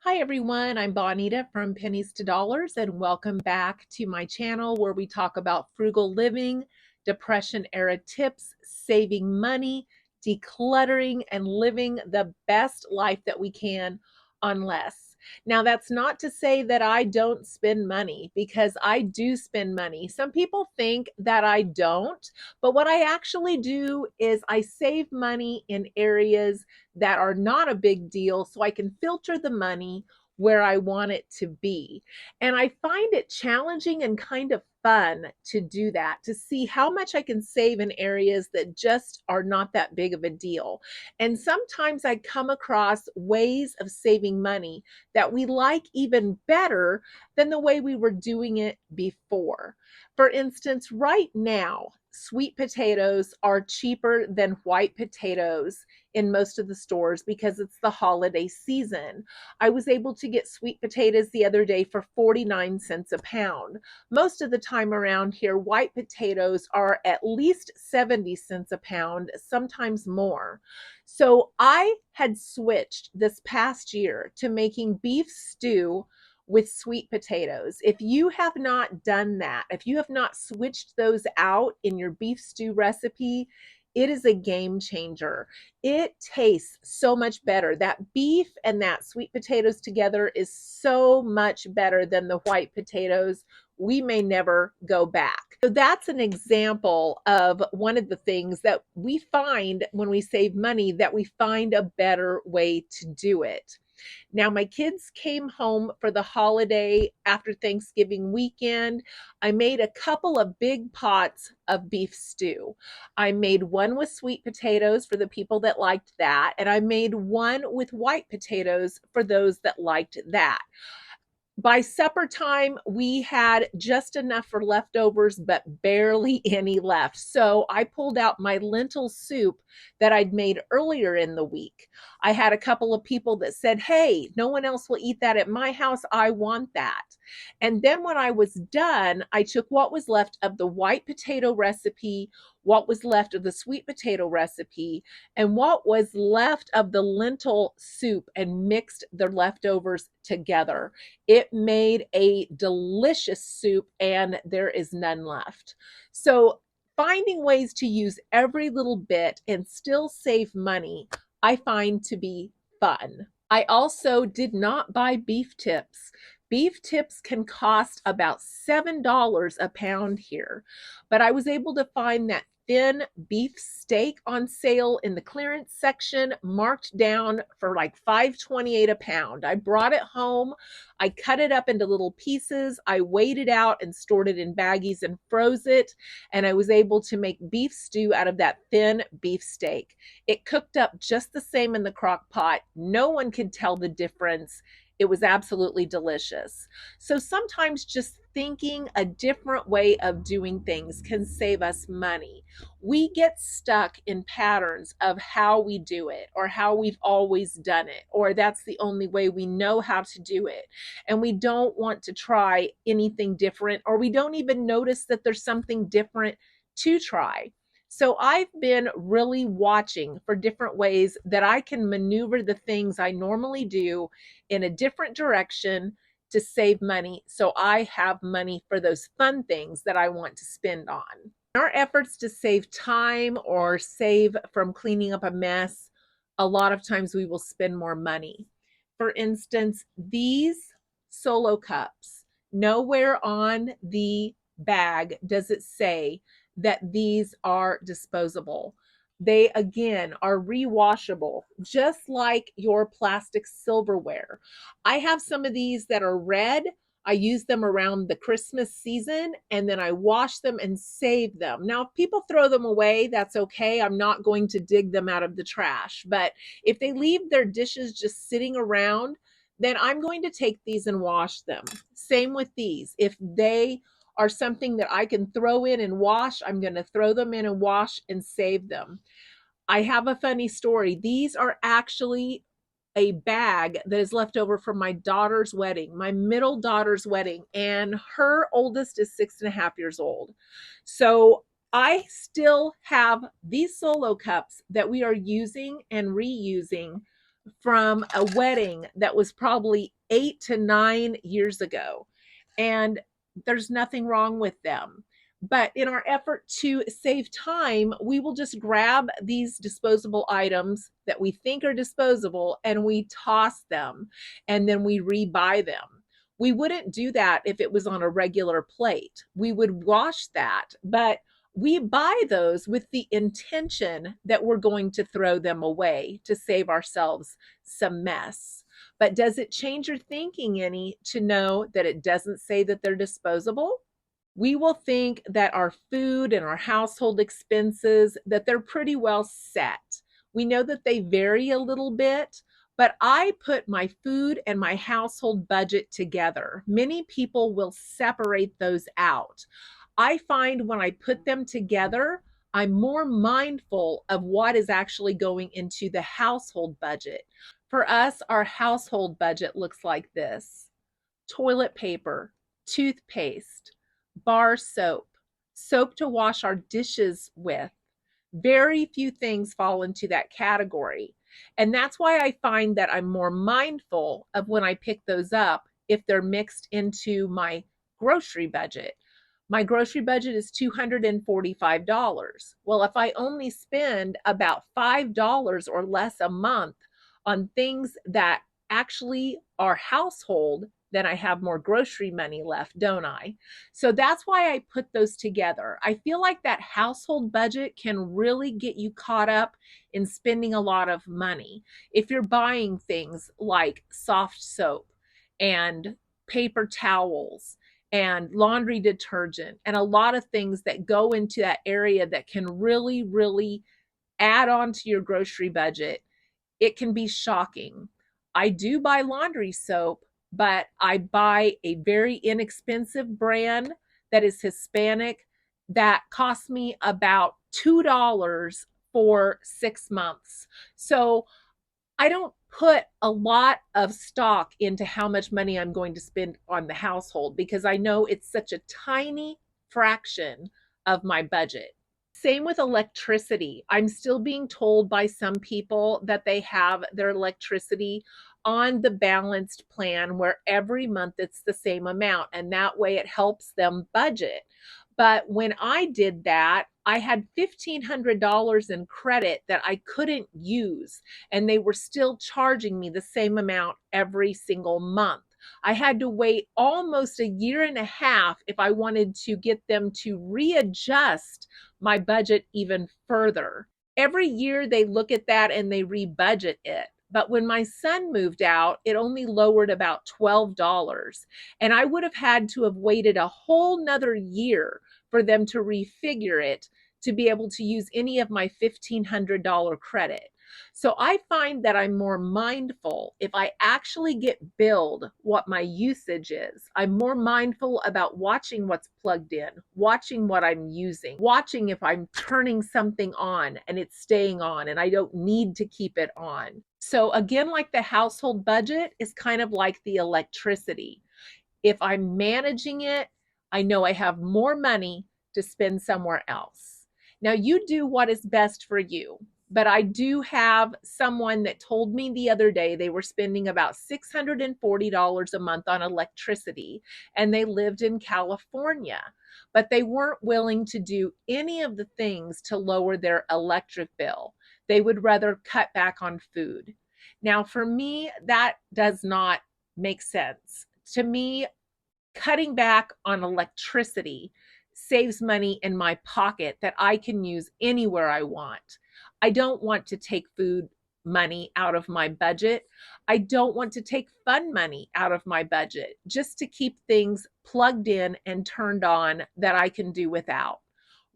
Hi everyone, I'm Bonita from Pennies to Dollars and welcome back to my channel where we talk about frugal living, depression era tips, saving money, decluttering, and living the best life that we can on less. Now, that's not to say that I don't spend money because I do spend money. Some people think that I don't, but what I actually do is I save money in areas that are not a big deal so I can filter the money where I want it to be. And I find it challenging and kind of fun to do that, to see how much I can save in areas that just are not that big of a deal. And sometimes I come across ways of saving money that we like even better than the way we were doing it before. For instance, right now, sweet potatoes are cheaper than white potatoes in most of the stores because it's the holiday season. I was able to get sweet potatoes the other day for 49 cents a pound. Most of the time around here, white potatoes are at least 70 cents a pound, sometimes more. So I had switched this past year to making beef stew with sweet potatoes. If you have not done that, if you have not switched those out in your beef stew recipe, it is a game changer. It tastes so much better. That beef and that sweet potatoes together is so much better than the white potatoes. We may never go back. So that's an example of one of the things that we find when we save money, that we find a better way to do it. Now, my kids came home for the holiday after Thanksgiving weekend. I made a couple of big pots of beef stew. I made one with sweet potatoes for the people that liked that, and I made one with white potatoes for those that liked that. By supper time, we had just enough for leftovers, but barely any left. So I pulled out my lentil soup that I'd made earlier in the week. I had a couple of people that said, "Hey, no one else will eat that at my house. I want that." And then when I was done, I took what was left of the white potato recipe, what was left of the sweet potato recipe, and what was left of the lentil soup and mixed the leftovers together. It made a delicious soup, and there is none left. So, finding ways to use every little bit and still save money, I find to be fun. I also did not buy beef tips. Beef tips can cost about $7 a pound here, but I was able to find that thin beef steak on sale in the clearance section, marked down for like $5.28 a pound. I brought it home. I cut it up into little pieces. I weighed it out and stored it in baggies and froze it. And I was able to make beef stew out of that thin beef steak. It cooked up just the same in the crock pot. No one could tell the difference. It was absolutely delicious. So sometimes just thinking a different way of doing things can save us money. We get stuck in patterns of how we do it, or how we've always done it, or that's the only way we know how to do it. And we don't want to try anything different, or we don't even notice that there's something different to try. So I've been really watching for different ways that I can maneuver the things I normally do in a different direction to save money, so I have money for those fun things that I want to spend on. In our efforts to save time or save from cleaning up a mess, a lot of times we will spend more money. For instance, these solo cups, nowhere on the bag does it say that these are disposable. They, again, are rewashable, just like your plastic silverware. I have some of these that are red. I use them around the Christmas season, and then I wash them and save them. Now, if people throw them away, that's okay. I'm not going to dig them out of the trash. But if they leave their dishes just sitting around, then I'm going to take these and wash them. Same with these. If they are something that I can throw in and wash, I'm going to throw them in and wash and save them. I have a funny story. These are actually a bag that is left over from my daughter's wedding, my middle daughter's wedding, and her oldest is 6.5 years old. So I still have these solo cups that we are using and reusing from a wedding that was probably 8 to 9 years ago. And there's nothing wrong with them. But in our effort to save time, we will just grab these disposable items that we think are disposable and we toss them and then we rebuy them. We wouldn't do that if it was on a regular plate. We would wash that, but we buy those with the intention that we're going to throw them away to save ourselves some mess. But does it change your thinking any to know that it doesn't say that they're disposable? We will think that our food and our household expenses, that they're pretty well set. We know that they vary a little bit, but I put my food and my household budget together. Many people will separate those out. I find when I put them together, I'm more mindful of what is actually going into the household budget. For us, our household budget looks like this: toilet paper, toothpaste, bar soap, soap to wash our dishes with. Very few things fall into that category. And that's why I find that I'm more mindful of when I pick those up if they're mixed into my grocery budget. My grocery budget is $245. Well, if I only spend about $5 or less a month on things that actually are household, then I have more grocery money left, don't I? So that's why I put those together. I feel like that household budget can really get you caught up in spending a lot of money. If you're buying things like soft soap and paper towels and laundry detergent and a lot of things that go into that area that can really, really add on to your grocery budget, it can be shocking. I do buy laundry soap, but I buy a very inexpensive brand that is Hispanic that costs me about $2 for 6 months. So I don't put a lot of stock into how much money I'm going to spend on the household because I know it's such a tiny fraction of my budget. Same with electricity. I'm still being told by some people that they have their electricity on the balanced plan where every month it's the same amount, and that way it helps them budget. But when I did that, I had $1,500 in credit that I couldn't use, and they were still charging me the same amount every single month. I had to wait almost a year and a half if I wanted to get them to readjust my budget even further. Every year they look at that and they rebudget it. But when my son moved out, it only lowered about $12. And I would have had to have waited a whole nother year for them to refigure it to be able to use any of my $1,500 credit. So I find that I'm more mindful if I actually get billed what my usage is. I'm more mindful about watching what's plugged in, watching what I'm using, watching if I'm turning something on and it's staying on and I don't need to keep it on. So again, like the household budget is kind of like the electricity. If I'm managing it, I know I have more money to spend somewhere else. Now you do what is best for you. But I do have someone that told me the other day they were spending about $640 a month on electricity, and they lived in California, but they weren't willing to do any of the things to lower their electric bill. They would rather cut back on food. Now, for me, that does not make sense. To me, cutting back on electricity saves money in my pocket that I can use anywhere I want. I don't want to take food money out of my budget. I don't want to take fun money out of my budget just to keep things plugged in and turned on that I can do without.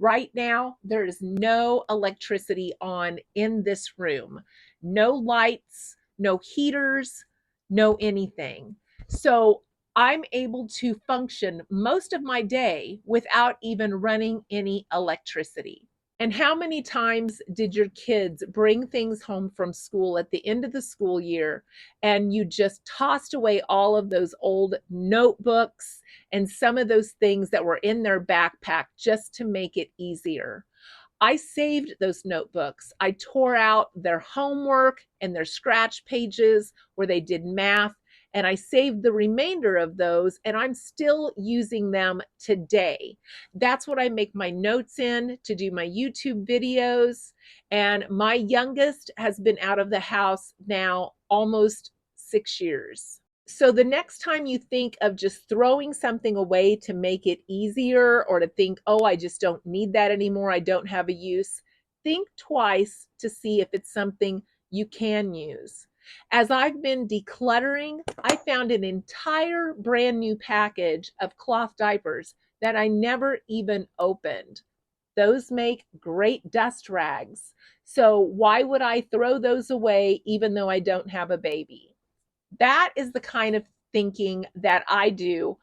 Right now, there is no electricity on in this room, no lights, no heaters, no anything. So I'm able to function most of my day without even running any electricity. And how many times did your kids bring things home from school at the end of the school year and you just tossed away all of those old notebooks and some of those things that were in their backpack just to make it easier? I saved those notebooks. I tore out their homework and their scratch pages where they did math, and I saved the remainder of those, and I'm still using them today. That's what I make my notes in to do my YouTube videos. And my youngest has been out of the house now almost 6 years. So the next time you think of just throwing something away to make it easier, or to think, oh, I just don't need that anymore, I don't have a use, think twice to see if it's something you can use. As I've been decluttering, I found an entire brand new package of cloth diapers that I never even opened. Those make great dust rags. So why would I throw those away even though I don't have a baby? That is the kind of thinking that I do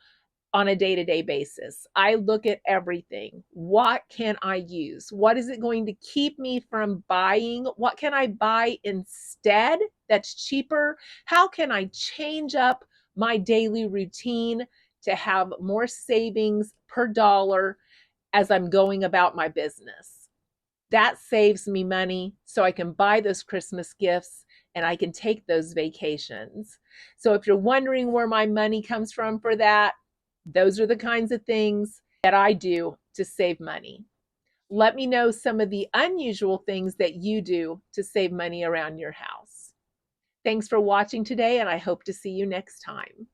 on a day-to-day basis. I look at everything. What can I use? What is it going to keep me from buying? What can I buy instead that's cheaper? How can I change up my daily routine to have more savings per dollar as I'm going about my business? That saves me money so I can buy those Christmas gifts and I can take those vacations. So if you're wondering where my money comes from for that, those are the kinds of things that I do to save money. Let me know some of the unusual things that you do to save money around your house. Thanks for watching today, and I hope to see you next time.